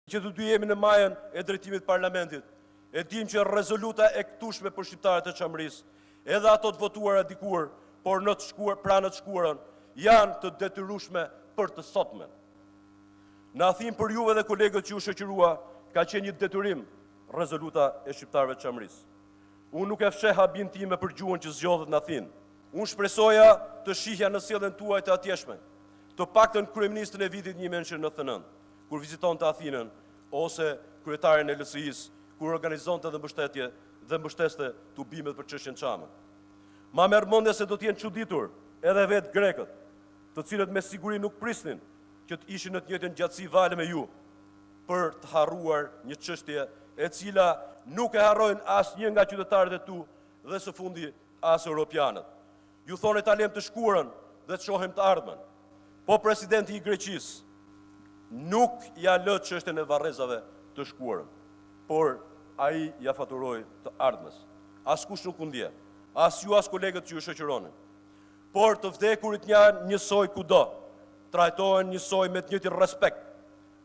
që të dy jemi në majën e drejtimit parlamentit. E dim që rezoluta e këtushme për shqiptarët e Çamërisë, edhe ato të votuara dikur, por në pranë të shkuarën, janë të detyrueshme për të sotmen. Në Athinë për juve dhe kolegët që u shoqërua, ka qenë një detyrim rezoluta e shqiptarëve të Çamërisë. Unë nuk e fsheh habin time për gjuhën që zgjodhet në Athinë. Unë shpresoja të shihja në sjelljen tuaj të atjeshme, të paktën kryeministrin e vitit 1999, kur vizitonte Athinën, ose kryetarin e LSI-s, kur organizonte dhe mbështeste tubimet për çështjen Çamën. Ma merr mendje se do të jenë çuditur edhe vetë grekët, të cilët me siguri nuk prisnin që të ishin në të njëjtën gjatësi vale me ju, për të harruar një çështje e cila nuk e harrojnë asnjë nga qytetarët e tu dhe së fundi as europianët. Ju thonë ta lëm të shkuarën dhe të shohim të ardhmen. Po presidenti i Greqisë nuk ja lë çështjen e varrezave të shkuarën, por ai ja faturoi të ardhmes. Askush nuk u ndje, as ju as kolegët që ju shoqëronin. Por të vdekurit janë njësoj kudo, trajtohen njësoj me të njëjtin respekt.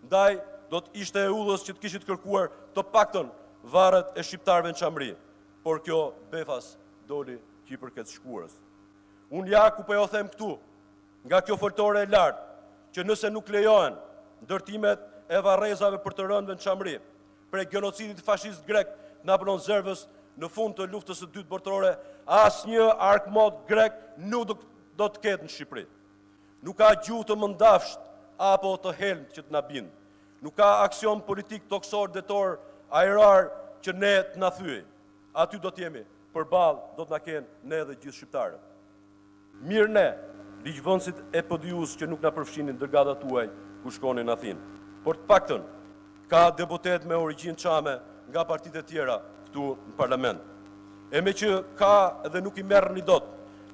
Ndaj do të ishte e udhës që të kishit kërkuar të paktën varret e shqiptarëve në Çamëri, por kjo befas doli që i përket shkuarës. Unë ja ku po jo them këtu, nga kjo foltore e lartë, që nëse nuk lejohen ndërtimet e varrezave për të rënëve në Çamëri, prej genocidit fashist grek Napoleon Zervës në fund të luftës së dytë botërore, asnjë arkmod grek nuk do të ketë në Shqipëri. Nuk ka gjuhë të mëndafsht apo të helmt që të na bindë. Nuk ka aksion politik toksor, detor, ajrar që ne të na thyej. Aty do të jemi, përballë do të na kenë ne dhe gjithë shqiptarët. Mirë ne, ligjvënësit e PDU-s që nuk na përfshinin dërgatat tuaj ku shkonin në Athinë. Por të paktën ka deputet me origjinë çame nga partitë e tjera këtu në parlament. E me që ka edhe nuk i merrni dot,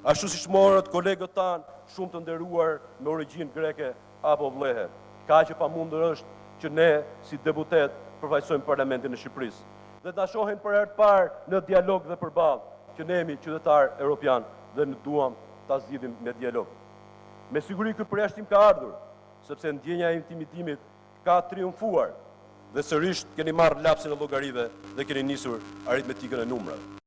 ashtu siç morët kolegët tanë shumë të nderuar me origjinë greke apo vlehe. Ka që pamundur është që ne si deputet përfaqësojmë parlamentin e Shqipërisë dhe ta shohin për herë të parë në dialog dhe përballë që ne jemi qytetar evropian dhe ne duam ta zgjidhim me dialog. Me siguri ky përjashtim ka ardhur, sepse ndjenja e intimitimit ka triumfuar dhe sërish keni marrë lapsin e llogarive dhe keni nisur aritmetikën e numrave.